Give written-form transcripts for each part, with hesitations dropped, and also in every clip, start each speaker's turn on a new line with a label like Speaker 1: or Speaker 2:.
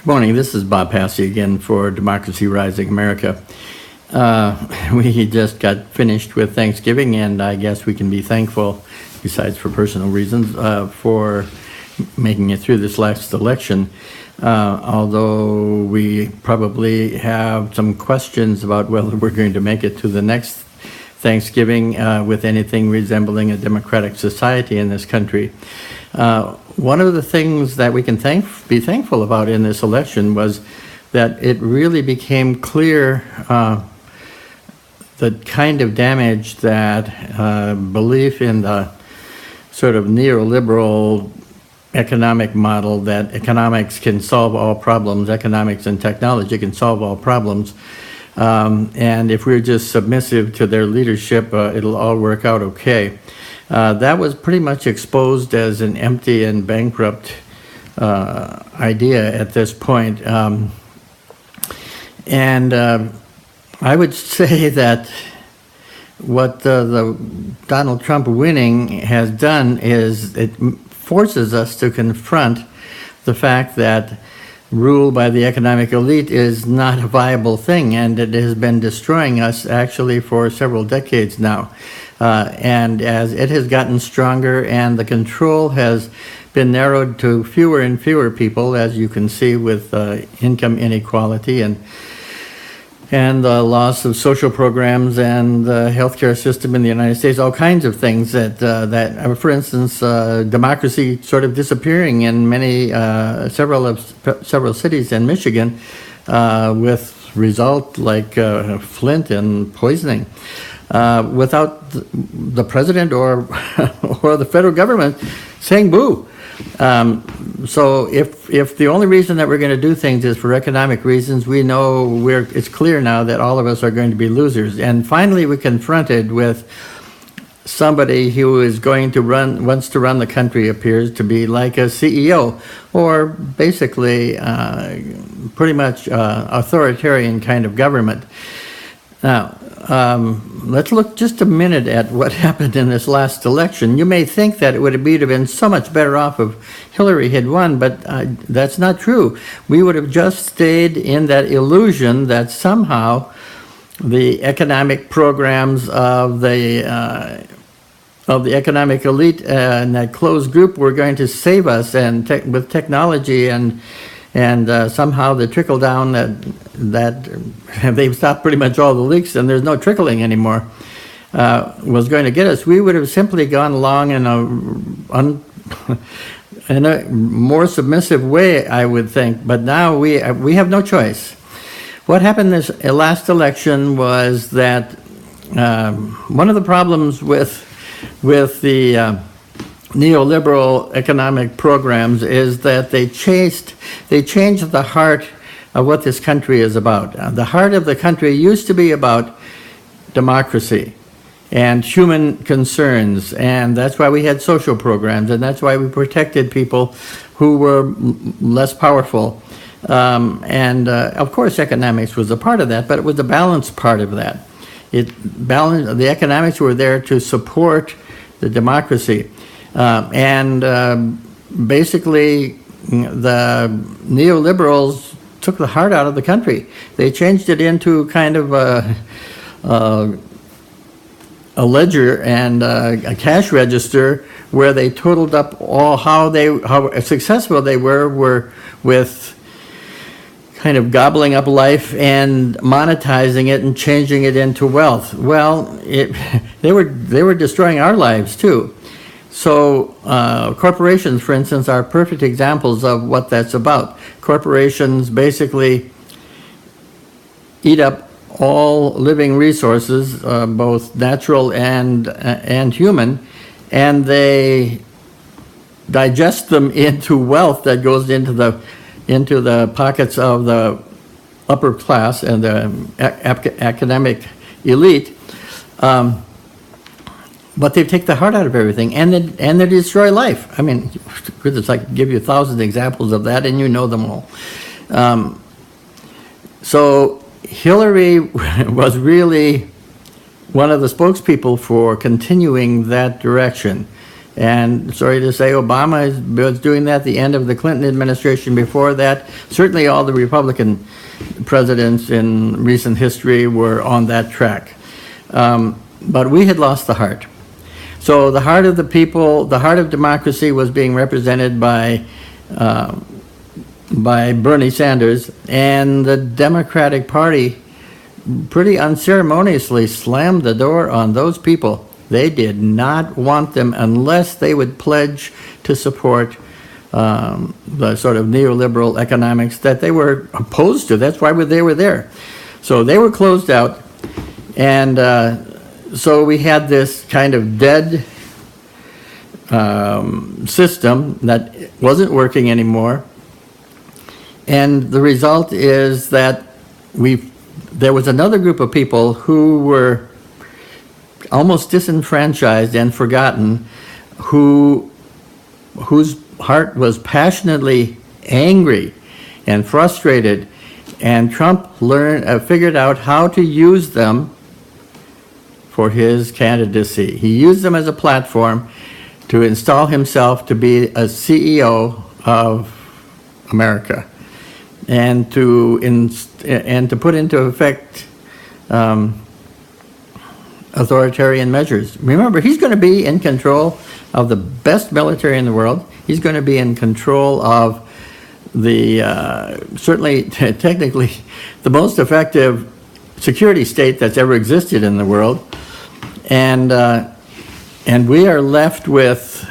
Speaker 1: Good morning. This is Bob Passy again for Democracy Rising America. We just got finished with Thanksgiving, and I guess we can be thankful, besides for personal reasons, for making it through this last election. Although we probably have some questions about whether we're going to make it to the next Thanksgiving with anything resembling a democratic society in this country. One of the things that we can be thankful about in this election was that it really became clear the kind of damage that belief in the sort of neoliberal economic model that economics can solve all problems, economics and technology can solve all problems, and if we're just submissive to their leadership, it'll all work out okay. That was pretty much exposed as an empty and bankrupt idea at this point. And I would say that what the Donald Trump winning has done is it forces us to confront the fact that rule by the economic elite is not a viable thing, and it has been destroying us actually for several decades now. And as it has gotten stronger and the control has been narrowed to fewer and fewer people, as you can see with income inequality and the loss of social programs and the healthcare system in the United States, all kinds of things that, for instance, democracy sort of disappearing in several cities in Michigan, with result like Flint and poisoning, without the president or or the federal government saying boo. So if the only reason that we're going to do things is for economic reasons, we know it's clear now that all of us are going to be losers. And finally, we're confronted with somebody who is wants to run the country, appears to be like a CEO, or basically pretty much authoritarian kind of government. Now, let's look just a minute at what happened in this last election. You may think that it would have been so much better off if Hillary had won, but that's not true. We would have just stayed in that illusion that somehow the economic programs of the economic elite and that closed group were going to save us, and with technology and somehow the trickle down that they've stopped pretty much all the leaks and there's no trickling anymore, was going to get us. We would have simply gone along in a more submissive way, I would think. But now we have no choice. What happened this last election was that one of the problems with the neoliberal economic programs is that they changed the heart of what this country is about. The heart of the country used to be about democracy and human concerns, and that's why we had social programs, and that's why we protected people who were less powerful. Of course, economics was a part of that, but it was the balanced part of that. The economics were there to support the democracy. Basically, the neoliberals took the heart out of the country. They changed it into kind of a ledger and a cash register where they totaled up how successful they were with kind of gobbling up life and monetizing it and changing it into wealth. Well, they were destroying our lives too. So corporations, for instance, are perfect examples of what that's about. Corporations basically eat up all living resources, both natural and human, and they digest them into wealth that goes into the pockets of the upper class and the academic elite. But they take the heart out of everything, and they destroy life. I mean, goodness, I could give you 1,000 examples of that, and you know them all. So Hillary was really one of the spokespeople for continuing that direction. And sorry to say, Obama was doing that, the end of the Clinton administration before that. Certainly all the Republican presidents in recent history were on that track. But we had lost the heart. So the heart of the people, the heart of democracy was being represented by Bernie Sanders, and the Democratic Party pretty unceremoniously slammed the door on those people. They did not want them unless they would pledge to support the sort of neoliberal economics that they were opposed to. That's why they were there. So they were closed out, and so we had this kind of dead system that wasn't working anymore. And the result is that there was another group of people who were almost disenfranchised and forgotten, whose heart was passionately angry and frustrated, and Trump figured out how to use them for his candidacy. He used them as a platform to install himself to be a CEO of America, and to put into effect authoritarian measures. Remember, he's going to be in control of the best military in the world. He's going to be in control of the, certainly, technically, the most effective security state that's ever existed in the world. And we are left with,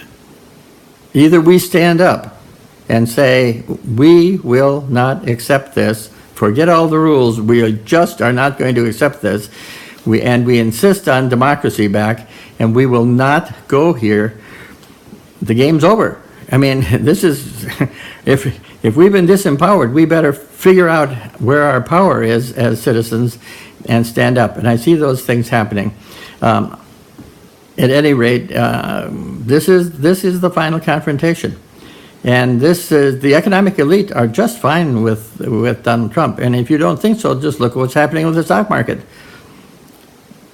Speaker 1: either we stand up and say, we will not accept this, forget all the rules, we just are not going to accept this, and we insist on democracy back, and we will not go here, the game's over. I mean, this is, if we've been disempowered, we better figure out where our power is as citizens and stand up. And I see those things happening. At any rate, this is the final confrontation. And the economic elite are just fine with Donald Trump. And if you don't think so, just look at what's happening with the stock market.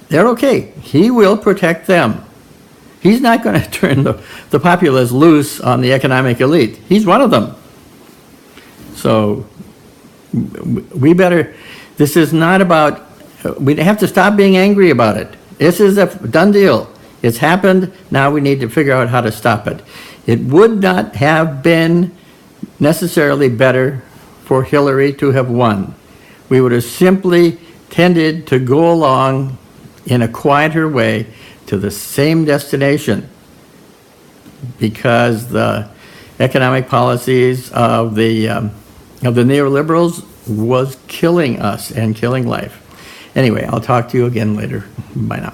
Speaker 1: They're okay. He will protect them. He's not going to turn the populace loose on the economic elite. He's one of them. So we better, this is not about, we have to stop being angry about it. This is a done deal. It's happened. Now we need to figure out how to stop it. It would not have been necessarily better for Hillary to have won. We would have simply tended to go along in a quieter way to the same destination, because the economic policies of the neoliberals was killing us and killing life. Anyway, I'll talk to you again later. Bye now.